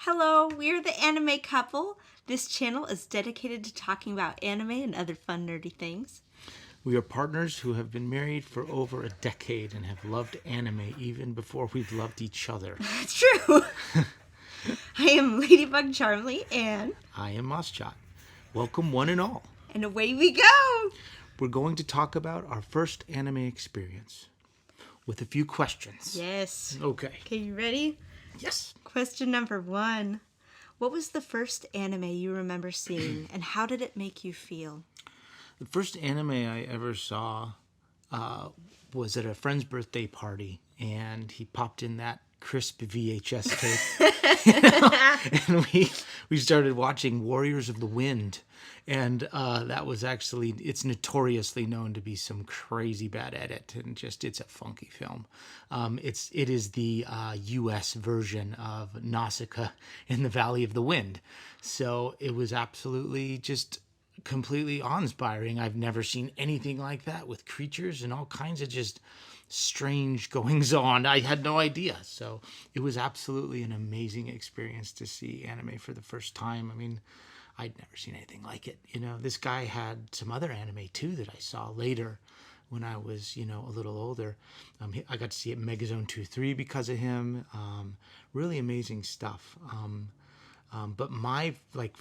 Hello, we're the Anime Couple. This channel is dedicated to talking about anime and other fun, nerdy things. We are partners who have been married for over a decade and have loved anime even before we've loved each other. That's true. I am Ladybug Charmley, and I am Moschat. Welcome one and all. and away we go. We're going to talk about our first anime experience with a few questions. Yes. Okay. Okay, you ready? Yes. Question number 1. What was the first anime you remember seeing, and how did it make you feel? The first anime I ever saw was at a friend's birthday party, and he popped in that crisp VHS tape, and we started watching Warriors of the Wind, and that was actually, it's notoriously known to be some crazy bad edit, and just it's a funky film. It is the U.S. version of Nausicaa in the Valley of the Wind, so it was absolutely just completely awe-inspiring. I've never seen anything like that with creatures and all kinds of just strange goings on. I had no idea. So it was absolutely an amazing experience to see anime for the first time. I mean, I'd never seen anything like it. You know, this guy had some other anime too that I saw later when I was, a little older. I got to see it Megazone 2-3 because of him. Really amazing stuff. But my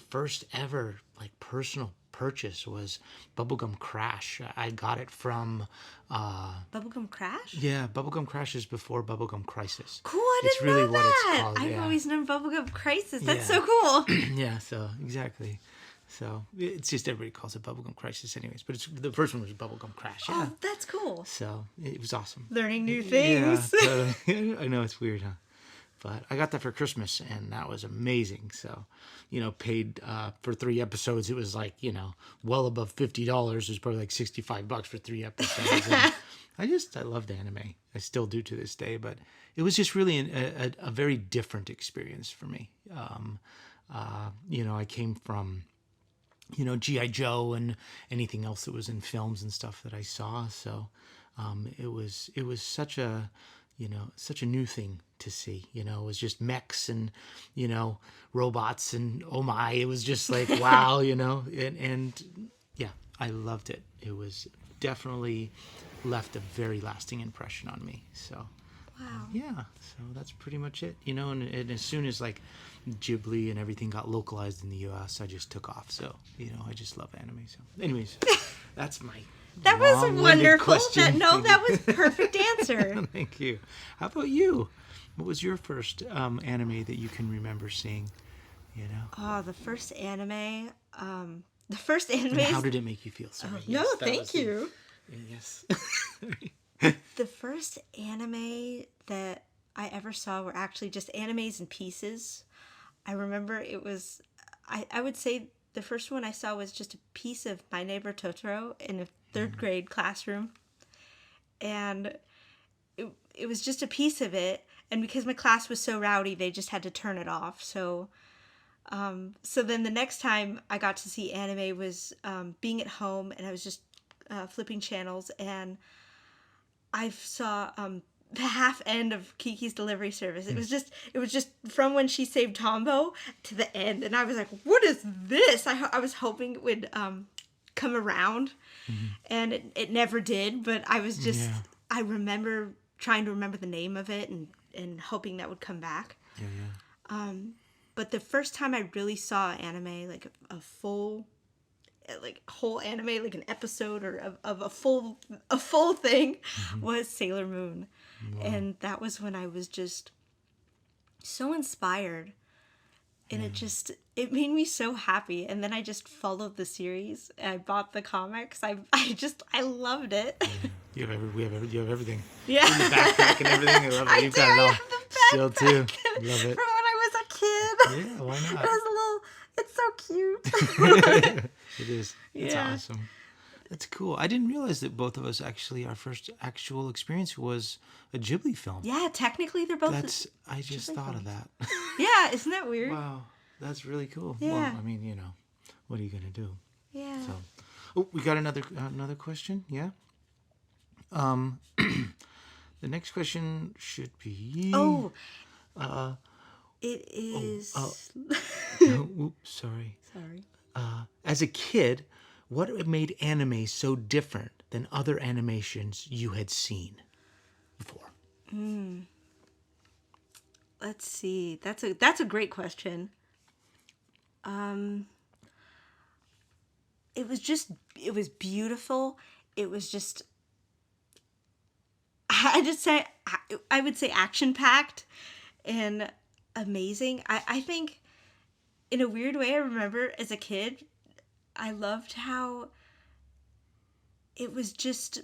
first ever personal purchase was Bubblegum Crash. I got it from Bubblegum Crash? yeah, Bubblegum Crash is before Bubblegum Crisis. Cool, I It's didn't really know what it's that. called, I've yeah. always known Bubblegum Crisis. That's Yeah. so cool. Yeah, so exactly. So it's just everybody calls it Bubblegum Crisis anyways, but the first one was Bubblegum Crash. Yeah. Oh, that's cool. So it was awesome. Learning new things. Yeah, totally. I know it's weird, huh? But I got that for Christmas, and that was amazing. So, paid for 3 episodes. It was well above $50. It was probably like $65 for 3 episodes. And I loved anime. I still do to this day. But it was just really a very different experience for me. I came from G.I. Joe and anything else that was in films and stuff that I saw. So it was such a such a new thing to see. It was just mechs and robots and oh my, it was just like wow. And yeah, I loved it. It was definitely left a very lasting impression on me. So Wow. yeah, so that's pretty much it. And as soon as Ghibli and everything got localized in the U.S., I just took off. So I just love anime. So anyways, that's my That was long-winded wonderful. question. That was perfect answer. Thank you. How about you? What was your first anime that you can remember seeing? Oh, the first anime. The first anime. And how did it make you feel? Sorry. No, Yes, that was thank you. Yes. The first anime that I ever saw were actually just animes in pieces. I remember it was. I would say the first one I saw was just a piece of My Neighbor Totoro in a third grade classroom, and it was just a piece of it. And because my class was so rowdy, they just had to turn it off. So then the next time I got to see anime was being at home, and I was just flipping channels, and I saw the half end of Kiki's Delivery Service. It was just from when she saved Tombo to the end, and I was like, "What is this?" I was hoping it would come around, and it never did. But I was just I remember trying to remember the name of it and hoping that would come back. Yeah. But the first time I really saw anime, like a full, whole anime, like an episode or of a full thing, was Sailor Moon. Wow. And that was when I was just so inspired. And it made me so happy. And then I just followed the series. I bought the comics. I loved it. You have everything. Yeah. In the backpack and everything. I love it. You've got it all. I have the backpack. Still too. Love it. From when I was a kid. Yeah, why not? It was it's so cute. It is. It's awesome. That's cool. I didn't realize that both of us our first actual experience was a Ghibli film. Yeah, technically they're both. I just Ghibli thought of films. that. Yeah, isn't that weird? Wow, that's really cool. Yeah. Well, I mean, what are you gonna do? Yeah. So, we got another question. Yeah. The next question should be. Oh. It is. No, oops, sorry. Sorry. As a kid, what made anime so different than other animations you had seen before? Let's see. That's a great question. It was beautiful. It was just I would say action packed and amazing. I think in a weird way I remember as a kid I loved how it was just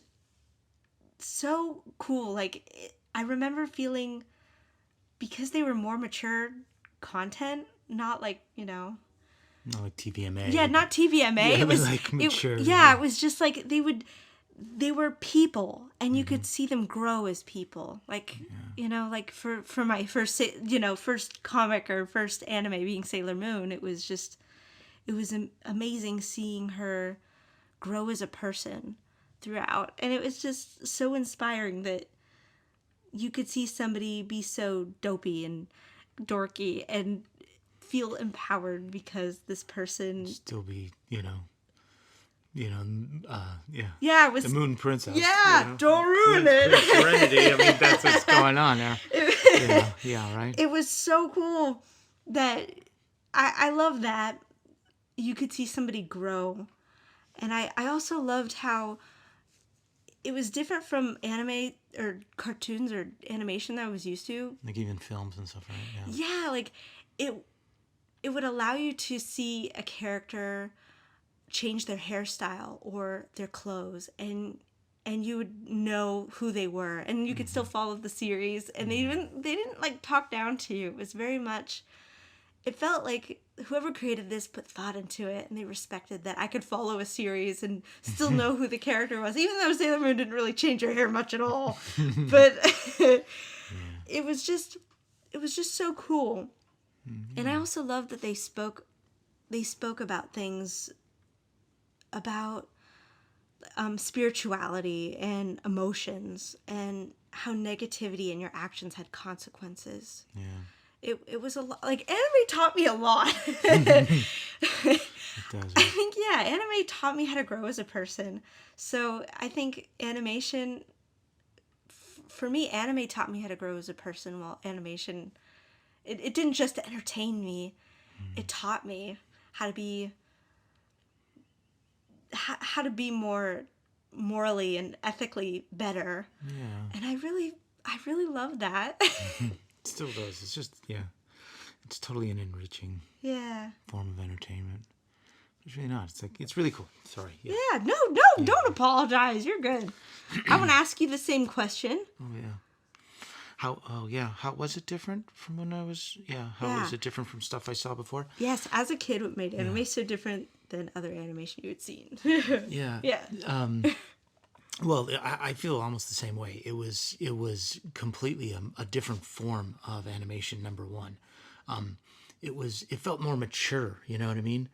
so cool. I remember feeling because they were more mature content, not like, Not like TVMA. yeah, not TVMA. Yeah, It was like mature. yeah, it was just like they were people and you could see them grow as people. Like, like for my first, first comic or first anime being Sailor Moon, it was amazing seeing her grow as a person throughout. And it was just so inspiring that you could see somebody be so dopey and dorky and feel empowered because this person Still be, yeah. yeah, it was The Moon Princess. yeah, don't ruin it. Serenity. I mean, that's what's going on there. Yeah, right. It was so cool that I love that you could see somebody grow. And I also loved how it was different from anime or cartoons or animation that I was used to. Like even films and stuff, right? Yeah. Yeah, like it would allow you to see a character change their hairstyle or their clothes and you would know who they were and you could still follow the series and they didn't like talk down to you. It was very much, it felt like whoever created this put thought into it and they respected that I could follow a series and still know who the character was, even though Sailor Moon didn't really change her hair much at all. But it was just so cool. And I also love that they spoke about things about spirituality and emotions and how negativity in your actions had consequences. Yeah. It was a lot. Like, anime taught me a lot. It does. I think, yeah, anime taught me how to grow as a person. So I think animation, for me, anime taught me how to grow as a person, while animation, it didn't just entertain me. It taught me how to be more morally and ethically better. Yeah. And I really love that. It still does. It's just, yeah. It's totally an enriching Yeah. form of entertainment. It's really not. It's like, it's really cool. Sorry. Yeah. Yeah, no, don't apologize. You're good. I want to ask you the same question. Oh, yeah. How was it different from when I was, how Yeah. was it different from stuff I saw before? Yes, as a kid, what made anime so different than other animation you had seen? Yeah. Yeah. Well, I feel almost the same way. It was completely a different form of animation. Number one, it felt more mature. You know what I mean?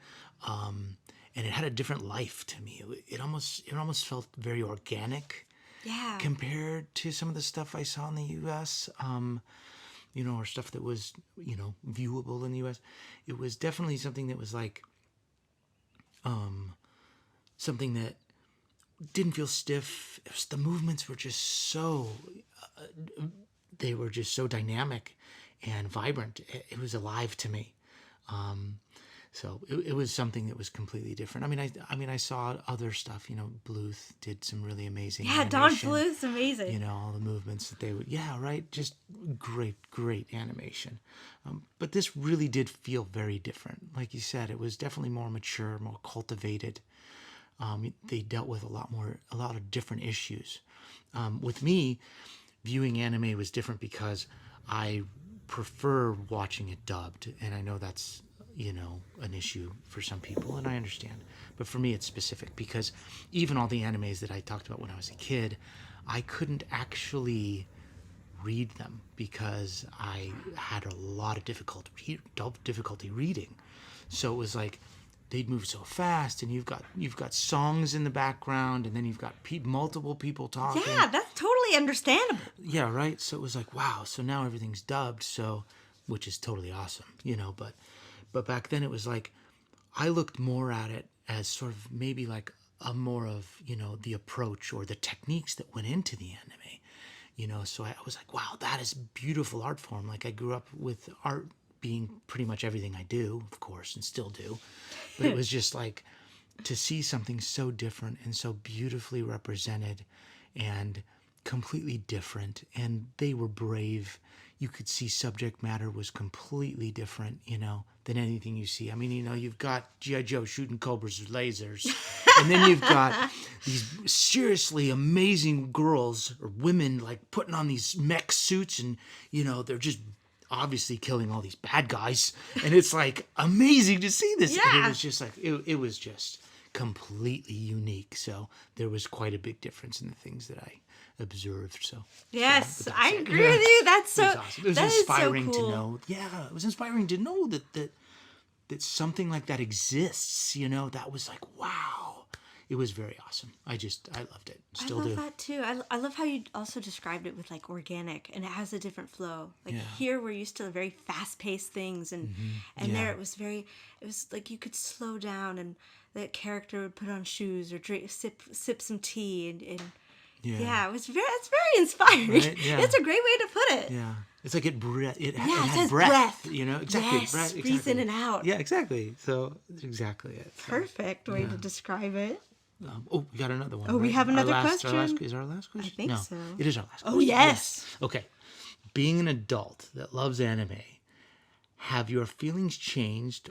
And it had a different life to me. It almost felt very organic. Yeah. Compared to some of the stuff I saw in the U.S., or stuff that was, viewable in the U.S., it was definitely something that was like, something that didn't feel stiff. The movements were just so, they were just so dynamic and vibrant. It was alive to me. So it was something that was completely different. I mean, I saw other stuff. Bluth did some really amazing. Yeah, Don animation. Bluth's amazing. All the movements that they would. Yeah, right. Just great animation. But this really did feel very different. Like you said, it was definitely more mature, more cultivated. They dealt with a lot of different issues. With me, viewing anime was different because I prefer watching it dubbed, and I know that's an issue for some people, and I understand. But for me, it's specific because even all the animes that I talked about when I was a kid, I couldn't actually read them because I had a lot of difficulty reading. So it was like they'd move so fast, and you've got songs in the background, and then you've got multiple people talking. Yeah, that's totally understandable. Yeah, right. So it was like, wow. So now everything's dubbed. So which is totally awesome, but back then it was like I looked more at it as sort of maybe like a more of, the approach or the techniques that went into the anime. So I was like, wow, that is beautiful art form. Like I grew up with art being pretty much everything I do, of course, and still do. But it was just like to see something so different and so beautifully represented and completely different. And they were brave. You could see subject matter was completely different, than anything you see. I mean, you've got G.I. Joe shooting cobras with lasers. And then you've got these seriously amazing girls or women like putting on these mech suits and, they're just obviously killing all these bad guys. And it's like amazing to see this. Yeah. And it was just like, it was just completely unique. So there was quite a big difference in the things that I observed. So yes, but I that's it. agree with you. That's so, It was awesome. It was that is so inspiring cool. to know. Yeah, it was inspiring to know that something like that exists. That was like, wow. It was very awesome. I loved it. Still I love do. that too. I love how you also described it with like organic, and it has a different flow. Like Yeah. here, we're used to very fast-paced things, and Yeah. there it was like you could slow down, and the character would put on shoes or sip some tea, and yeah, it's very inspiring. Right? Yeah. It's a great way to put it. Yeah. It's like it it had says breath. breath. Exactly. Yes, breath, breathe exactly. in and out. Yeah, exactly. So that's exactly it. So, Perfect way to describe it. we got another one. Oh, we right? have another Is question. our last question? I think No, so. it is our last Oh, question. yes. Okay. Being an adult that loves anime, have your feelings changed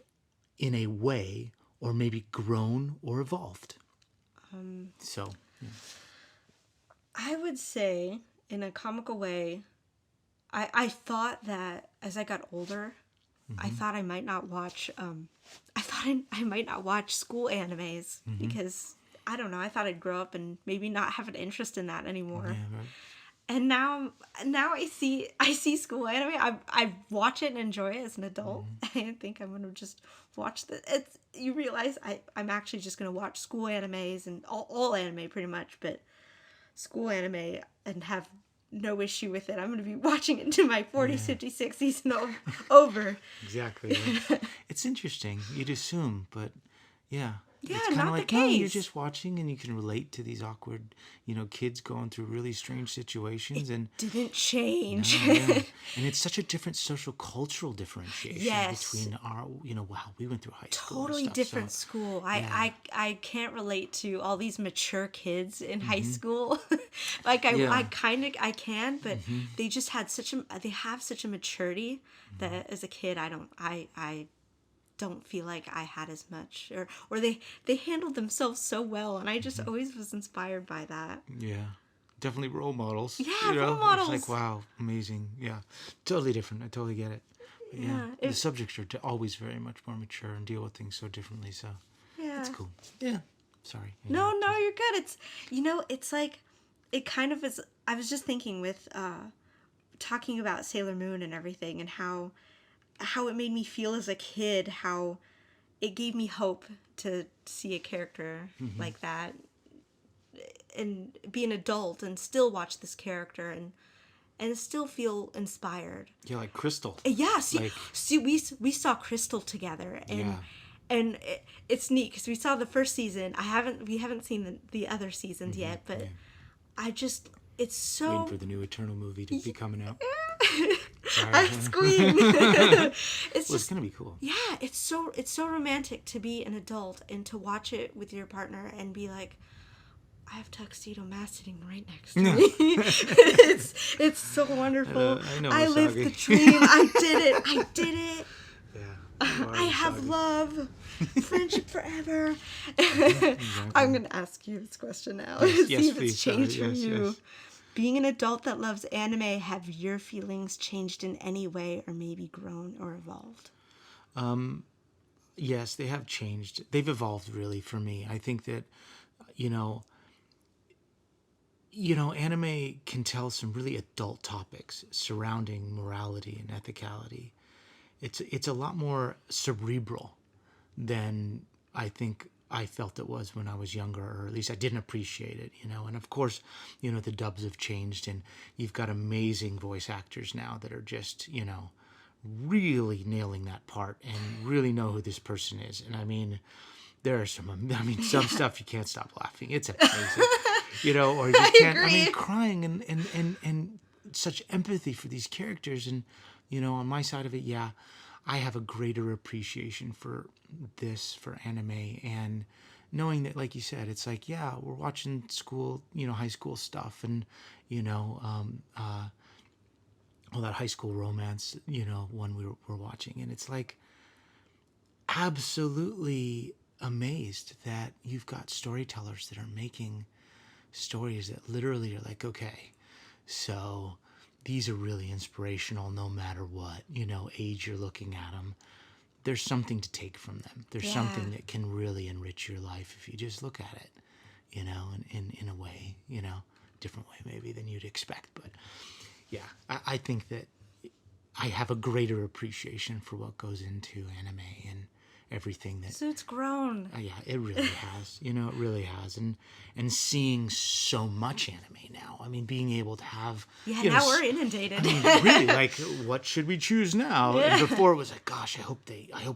in a way or maybe grown or evolved? So, I would say, in a comical way, I thought that as I got older, I thought I might not watch. I thought I might not watch school animes because I don't know. I thought I'd grow up and maybe not have an interest in that anymore. yeah, right. And now I see school anime. I watch it and enjoy it as an adult. I think I'm gonna just watch you realize I'm actually just gonna watch school animes and all anime pretty much, but school anime and have no issue with it. I'm gonna be watching it until my 40, 56 season over. Exactly. Yeah. It's interesting. You'd assume, but yeah. Yeah, it's kinda not the like, no, you're case. just watching and you can relate to these awkward, kids going through really strange situations and Didn't change. yeah. And it's such a different social cultural differentiation Yes. between our, wow, we went through high school. and Totally stuff, different so- school. yeah. I can't relate to all these mature kids in high school. Like Yeah. I can, but they just had they have such a maturity that as a kid I don't feel like I had as much, or they handled themselves so well, and I just always was inspired by that. Yeah. Definitely role models. Yeah, you know? role models. It's like, wow, amazing. Yeah. Totally different. I totally get it. But yeah. Yeah, The subjects are always very much more mature and deal with things so differently. So Yeah. it's cool. Yeah. Sorry. No, you're good. It's it's like it kind of is. I was just thinking with talking about Sailor Moon and everything, and how it made me feel as a kid, how it gave me hope to see a character like that and be an adult and still watch this character and still feel inspired. Yeah, like Crystal. Yeah, Like- we saw Crystal together, and Yeah. and it's neat because we saw the first season. We haven't seen the other seasons yet, but it's so Waiting for the new Eternal movie to be coming out. I scream. It's Well, it's just gonna be cool. yeah, it's so romantic to be an adult and to watch it with your partner and be like, I have Tuxedo Mask sitting right next to me. it's so wonderful. I know, I lived the Misagi. dream. I did it. Yeah. I have love, friendship forever. I'm gonna ask you this question now. Yes, See yes, if please, it's changed sorry. for Yes, you. yes. Being an adult that loves anime, have your feelings changed in any way, or maybe grown or evolved? Yes, they have changed. They've evolved really for me. I think that, anime can tell some really adult topics surrounding morality and ethicality. It's a lot more cerebral than I think I felt it was when I was younger, or at least I didn't appreciate it, And of course, the dubs have changed, and you've got amazing voice actors now that are just, really nailing that part and really know who this person is. And I mean, there are some stuff you can't stop laughing. It's amazing, or you can't. I mean, agree. crying and such empathy for these characters. And on my side of it, yeah, I have a greater appreciation for anime, and knowing that, like you said, it's like, yeah, we're watching high school stuff, and all that high school romance, one we're watching, and it's like absolutely amazed that you've got storytellers that are making stories that literally are like, okay, so these are really inspirational no matter what, age you're looking at them. There's something to take from them. There's something that can really enrich your life if you just look at it, in a way, different way maybe than you'd expect. But yeah, I think that I have a greater appreciation for what goes into anime and everything that. So it's grown. Yeah, it really has. It really has, and seeing so much anime now. I mean, being able to have. Yeah, now we're inundated. I mean, really, like, what should we choose now? Yeah. And before it was like, gosh, I hope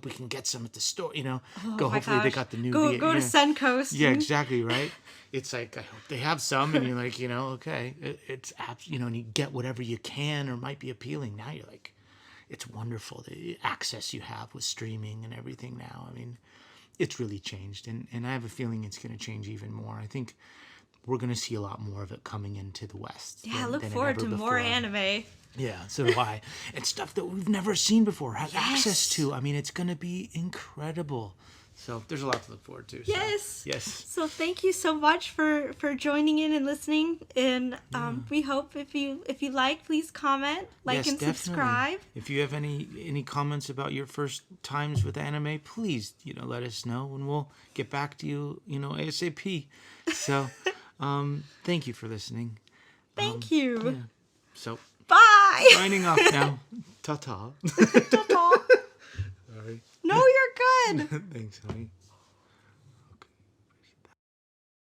we can get some at the store. Hopefully they got the new. Go to Suncoast. Yeah, exactly right. It's like, I hope they have some, and you're like, okay, it's and you get whatever you can or might be appealing. Now you're like, it's wonderful the access you have with streaming and everything now. I mean, it's really changed, and I have a feeling it's going to change even more. I think we're going to see a lot more of it coming into the West. Yeah, than look it forward ever to before. more anime. Yeah, so do I. And stuff that we've never seen before, have Yes. access to. I mean, it's going to be incredible. So there's a lot to look forward to. So. Yes. Yes. So thank you so much for joining in and listening. And we hope if you like, please comment, like, Yes, and definitely. subscribe. If you have any comments about your first times with anime, please, let us know, and we'll get back to you, ASAP. So, thank you for listening. Thank you. Yeah. So, Bye. signing off now. Ta-ta. Ta-ta. Sorry. No, you're good. Thanks, honey.